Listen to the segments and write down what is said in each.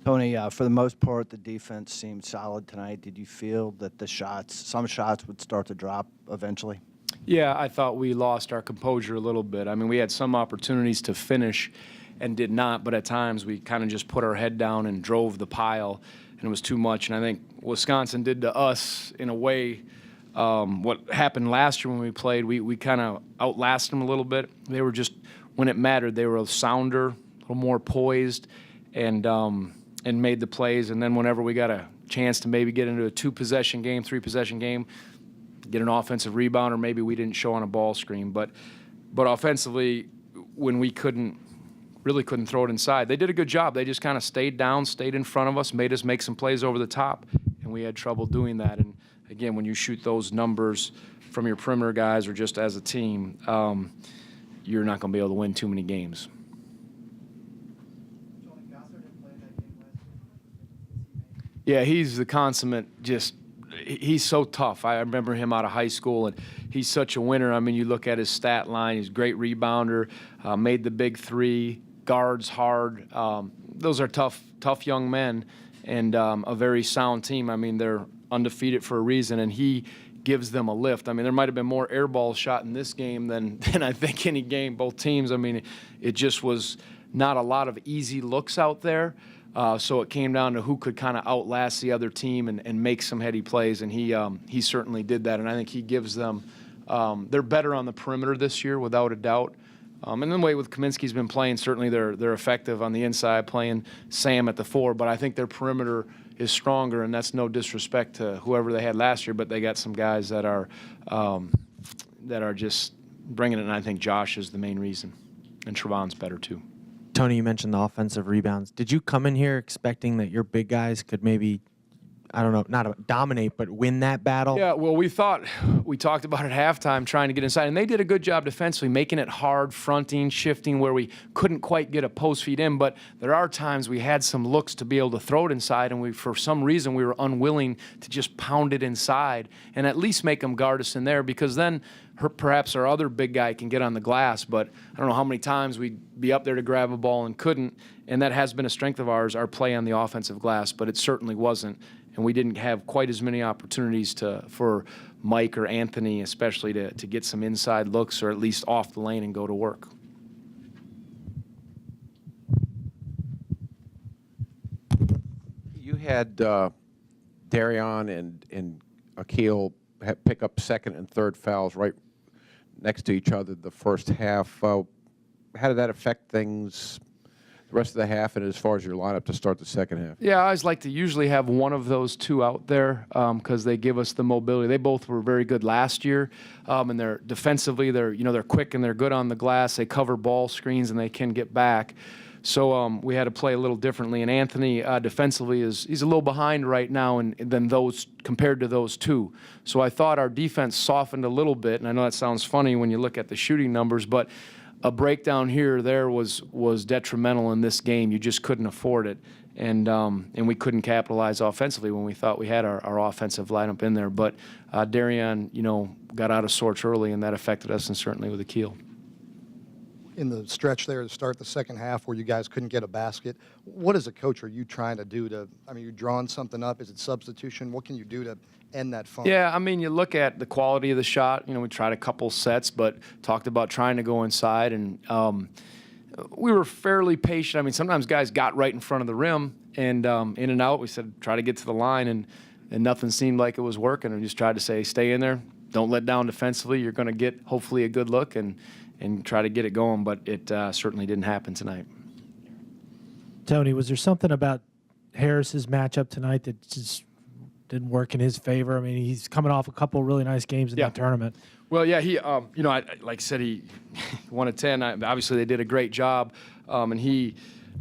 Tony, for the most part, the defense seemed solid tonight. Did you feel that some shots would start to drop eventually? Yeah, I thought we lost our composure a little bit. I mean, we had some opportunities to finish and did not, but at times we kind of just put our head down and drove the pile, and it was too much. And I think Wisconsin did to us, in a way, what happened last year when we played. We kind of outlasted them a little bit. They were just, when it mattered, they were a sounder, a little more poised, and made the plays. And then whenever we got a chance to maybe get into a 2-possession game, 3-possession game, get an offensive rebound, or maybe we didn't show on a ball screen. But offensively, when we really couldn't throw it inside, they did a good job. They just kind of stayed down, stayed in front of us, made us make some plays over the top, and we had trouble doing that. And again, when you shoot those numbers from your perimeter guys or just as a team, you're not going to be able to win too many games. Yeah, he's the consummate, he's so tough. I remember him out of high school, and he's such a winner. I mean, you look at his stat line, he's a great rebounder, made the big three, guards hard. Those are tough young men, and a very sound team. I mean, they're undefeated for a reason, and he gives them a lift. I mean, there might have been more air balls shot in this game than I think any game, both teams. I mean, it just was not a lot of easy looks out there. So it came down to who could kind of outlast the other team and make some heady plays, and he certainly did that. And I think he gives them they're better on the perimeter this year, without a doubt. And the way with Kaminsky's been playing, certainly they're effective on the inside, playing Sam at the 4. But I think their perimeter is stronger, and that's no disrespect to whoever they had last year. But they got some guys that are just bringing it, and I think Josh is the main reason, and Trevon's better too. Tony, you mentioned the offensive rebounds. Did you come in here expecting that your big guys could maybe, I don't know, not dominate, but win that battle? Yeah, well, we talked about it at halftime, trying to get inside, and they did a good job defensively, making it hard, fronting, shifting, where we couldn't quite get a post feed in. But there are times we had some looks to be able to throw it inside, and for some reason we were unwilling to just pound it inside and at least make them guard us in there, because then perhaps our other big guy can get on the glass. But I don't know how many times we'd be up there to grab a ball and couldn't, and that has been a strength of ours, our play on the offensive glass, but it certainly wasn't. And we didn't have quite as many opportunities for Mike or Anthony especially to get some inside looks, or at least off the lane and go to work. You had Darion and Akil pick up second and third fouls right next to each other the first half. How did that affect things the rest of the half, and as far as your lineup to start the second half? Yeah, I always like to usually have one of those two out there because they give us the mobility. They both were very good last year, and they're defensively, they're quick and they're good on the glass. They cover ball screens and they can get back. So we had to play a little differently. And Anthony defensively he's a little behind right now than those compared to those two. So I thought our defense softened a little bit, and I know that sounds funny when you look at the shooting numbers, but a breakdown here or there was detrimental in this game. You just couldn't afford it, and we couldn't capitalize offensively when we thought we had our offensive lineup in there. But Darion, got out of sorts early, and that affected us, and certainly with Akil. In the stretch there to start the second half where you guys couldn't get a basket, what as a coach are you trying to do you're drawing something up? Is it substitution? What can you do to end that funk? Yeah, I mean, you look at the quality of the shot. We tried a couple sets, but talked about trying to go inside, and we were fairly patient. I mean, sometimes guys got right in front of the rim, and in and out, we said, try to get to the line, and nothing seemed like it was working. We just tried to say, stay in there, don't let down defensively. You're going to get, hopefully, a good look, and try to get it going, but it certainly didn't happen tonight. Tony, was there something about Harris's matchup tonight that just didn't work in his favor? I mean, he's coming off a couple really nice games in that tournament. Well, yeah, he, like I said, he won a 10. Obviously, they did a great job, and he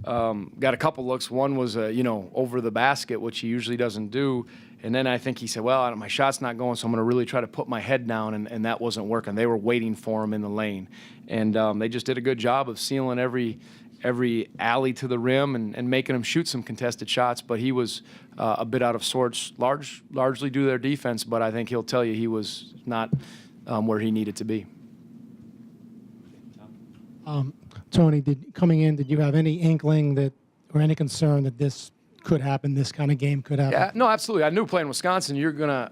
got a couple looks. One was, over the basket, which he usually doesn't do. And then I think he said, well, my shot's not going, so I'm going to really try to put my head down, and that wasn't working. They were waiting for him in the lane. And they just did a good job of sealing every alley to the rim and making him shoot some contested shots. But he was a bit out of sorts, largely due to their defense, but I think he'll tell you he was not where he needed to be. Tony, coming in, did you have any inkling or any concern that this could happen. This kind of game could happen. Yeah, no, absolutely. I knew playing Wisconsin,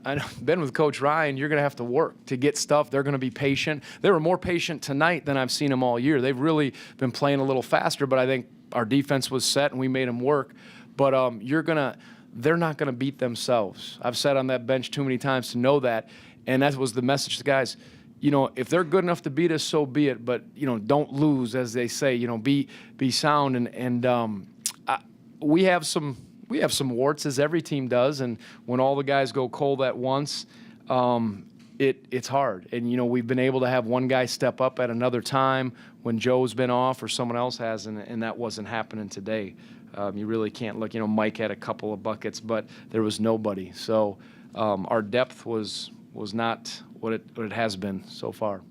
I've been with Coach Ryan, you're going to have to work to get stuff. They're going to be patient. They were more patient tonight than I've seen them all year. They've really been playing a little faster, but I think our defense was set and we made them work. But they're not going to beat themselves. I've sat on that bench too many times to know that, and that was the message to the guys. If they're good enough to beat us, so be it. But don't lose, as they say. Be sound. And we have some warts, as every team does. And when all the guys go cold at once, it's hard. And we've been able to have one guy step up at another time when Joe's been off or someone else has, and that wasn't happening today. You really can't look. Mike had a couple of buckets, but there was nobody. So our depth was not what it has been so far.